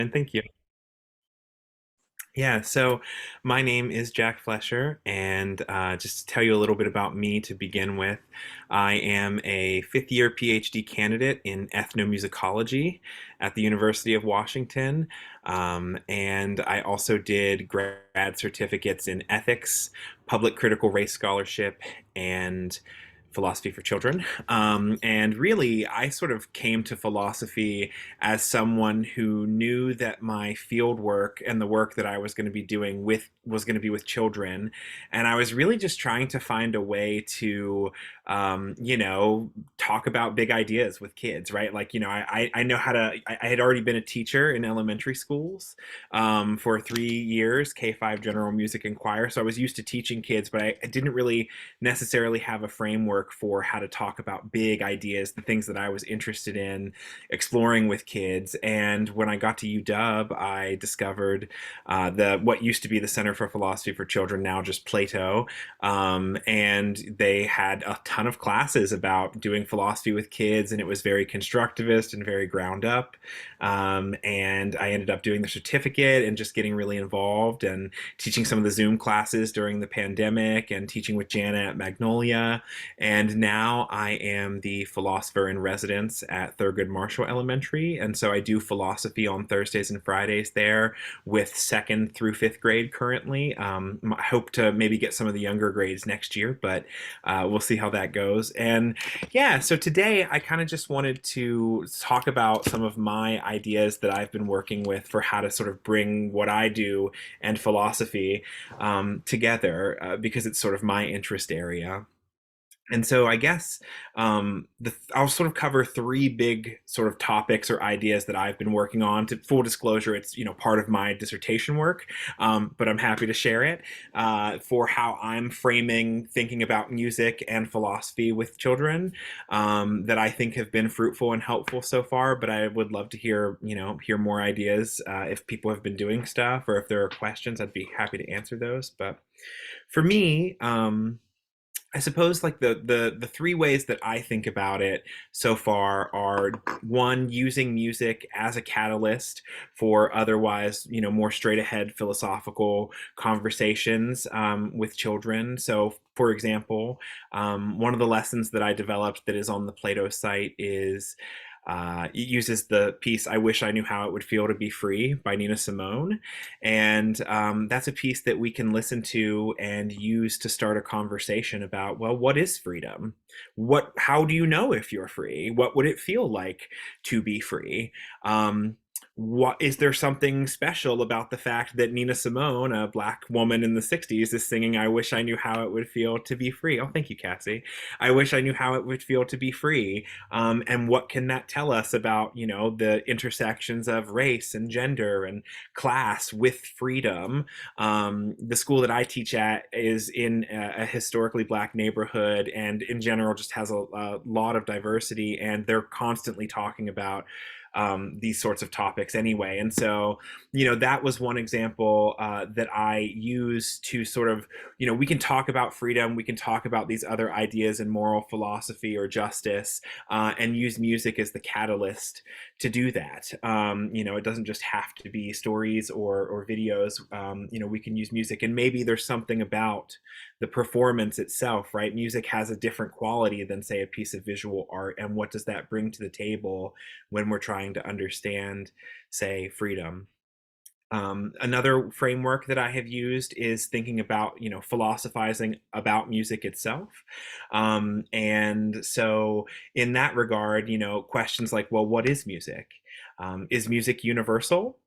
And thank you. Yeah, so my name is Jack Flesher, and just to tell you a little bit about me to begin with, I am a fifth year PhD candidate in ethnomusicology at the University of Washington. And I also did grad certificates in ethics, public critical race scholarship, and philosophy for children. And really, I sort of came to philosophy as someone who knew that my field work and the work that I was going to be doing with was going to be with children, and I was really just trying to find a way to, talk about big ideas with kids, right? Like, I know how to. I had already been a teacher in elementary schools for 3 years, K-5 general music and choir, so I was used to teaching kids, but I didn't really necessarily have a framework for how to talk about big ideas, the things that I was interested in exploring with kids. And when I got to UW, I discovered the what used to be the Center for Philosophy for Children, now just PLATO, and they had a ton of classes about doing philosophy with kids, and it was very constructivist and very ground up. And I ended up doing the certificate and just getting really involved and teaching some of the Zoom classes during the pandemic and teaching with Jana at Magnolia. And now I am the philosopher in residence at Thurgood Marshall Elementary. And so I do philosophy on Thursdays and Fridays there with second through fifth grade currently. I hope to maybe get some of the younger grades next year, but we'll see how that goes. And yeah, so today I kind of just wanted to talk about some of my ideas that I've been working with for how to sort of bring what I do and philosophy together because it's sort of my interest area. And so I guess I'll sort of cover three big sort of topics or ideas that I've been working on. To full disclosure, it's part of my dissertation work, but I'm happy to share it for how I'm framing thinking about music and philosophy with children that I think have been fruitful and helpful so far. But I would love to hear more ideas if people have been doing stuff or if there are questions. I'd be happy to answer those. But for me, I suppose like the three ways that I think about it so far are one, using music as a catalyst for otherwise, more straight ahead philosophical conversations with children. So, for example, one of the lessons that I developed that is on the Plato site is it uses the piece "I Wish I Knew How It Would Feel to Be Free" by Nina Simone. And that's a piece that we can listen to and use to start a conversation about, well, what is freedom? How do you know if you're free? What would it feel like to be free? What is there something special about the fact that Nina Simone, a black woman in the 60s, is singing "I wish I knew how it would feel to be free"? Oh, thank you, Cassie. I wish I knew how it would feel to be free. And what can that tell us about, the intersections of race and gender and class with freedom? The school that I teach at is in a historically black neighborhood, and in general just has a lot of diversity, and they're constantly talking about these sorts of topics anyway. And so, that was one example that I use to sort of, we can talk about freedom, we can talk about these other ideas in moral philosophy or justice, and use music as the catalyst to do that. It doesn't just have to be stories or videos. We can use music, and maybe there's something about the performance itself, right? Music has a different quality than, say, a piece of visual art, and what does that bring to the table when we're trying to understand, say, freedom? Another framework that I have used is thinking about, philosophizing about music itself. And so, in that regard, questions like, well, what is music? Is music universal?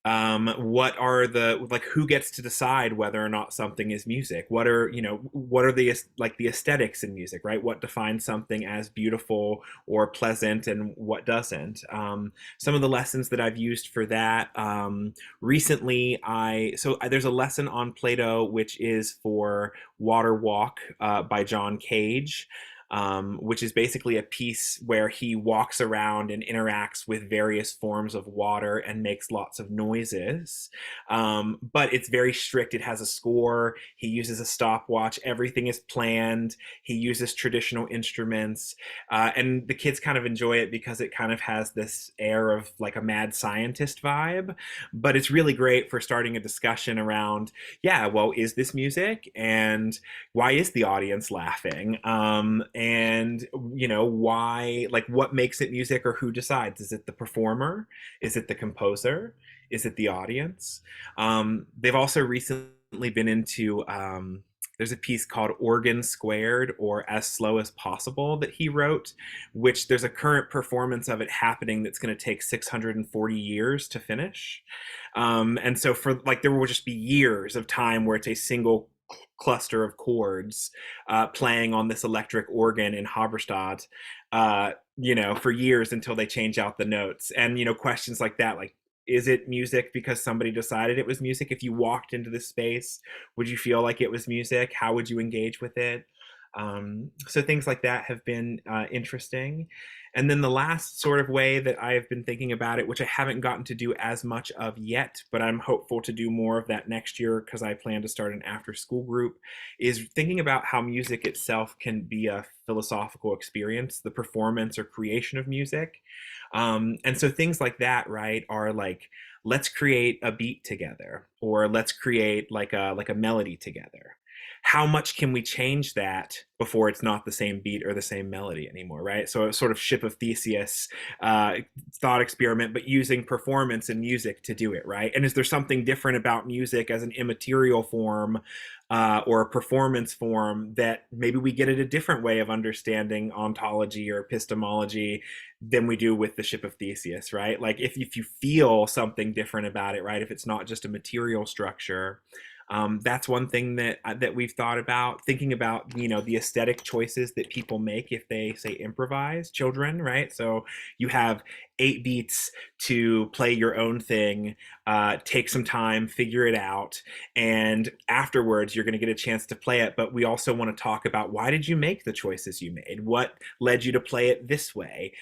What are the, like, who gets to decide whether or not something is music? What are the aesthetics in music, right? What defines something as beautiful or pleasant and what doesn't? Some of the lessons that I've used for that recently, there's a lesson on Plato which is for Water Walk by John Cage. which is basically a piece where he walks around and interacts with various forms of water and makes lots of noises. But it's very strict. It has a score. He uses a stopwatch. Everything is planned. He uses traditional instruments. And the kids kind of enjoy it because it kind of has this air of like a mad scientist vibe. But it's really great for starting a discussion around, yeah, well, is this music? And why is the audience laughing? And why, like, what makes it music, or who decides? Is it the performer? Is it the composer? Is it the audience? They've also recently been into there's a piece called Organ Squared, or As Slow as Possible, that he wrote, which there's a current performance of it happening that's going to take 640 years to finish. And so for like, there will just be years of time where it's a single cluster of chords playing on this electric organ in Haberstadt, for years until they change out the notes. And, questions like that, like, is it music because somebody decided it was music? If you walked into this space, would you feel like it was music? How would you engage with it? So things like that have been interesting. And then the last sort of way that I've been thinking about it, which I haven't gotten to do as much of yet, but I'm hopeful to do more of that next year because I plan to start an after school group, is thinking about how music itself can be a philosophical experience, the performance or creation of music. And so things like that, right, are like, let's create a beat together, or let's create like a melody together. How much can we change that before it's not the same beat or the same melody anymore, right? So a sort of ship of Theseus uh, thought experiment, but using performance and music to do it, right? And is there something different about music as an immaterial form or a performance form that maybe we get at a different way of understanding ontology or epistemology than we do with the ship of Theseus, right? Like if you feel something different about it, right? If it's not just a material structure, that's one thing that we've thought about, thinking about the aesthetic choices that people make if they say improvise, children, right? So you have 8 beats to play your own thing, take some time, figure it out, and afterwards you're going to get a chance to play it. But we also want to talk about, why did you make the choices you made? What led you to play it this way?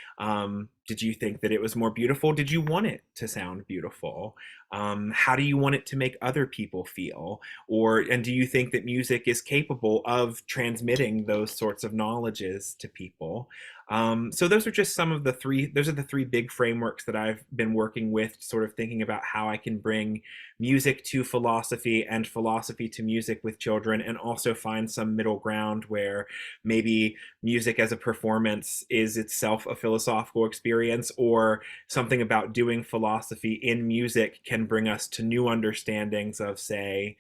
Did you think that it was more beautiful? Did you want it to sound beautiful? How do you want it to make other people feel? And do you think that music is capable of transmitting those sorts of knowledges to people? So those are just some of the three, those are the three big frameworks that I've been working with, sort of thinking about how I can bring music to philosophy and philosophy to music with children, and also find some middle ground where maybe music as a performance is itself a philosophical experience, or something about doing philosophy in music can bring us to new understandings of, say,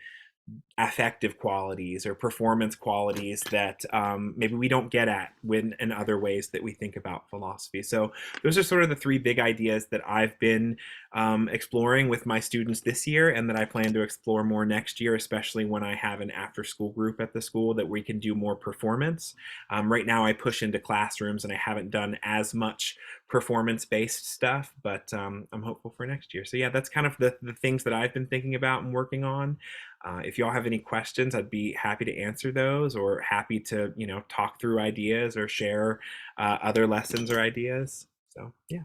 affective qualities or performance qualities that maybe we don't get at when in other ways that we think about philosophy. So those are sort of the three big ideas that I've been exploring with my students this year, and that I plan to explore more next year, especially when I have an after school group at the school that we can do more performance. Right now I push into classrooms and I haven't done as much performance based stuff, but I'm hopeful for next year. So yeah, that's kind of the things that I've been thinking about and working on. If y'all have any questions, I'd be happy to answer those, or happy to, talk through ideas or share other lessons or ideas. So, yeah.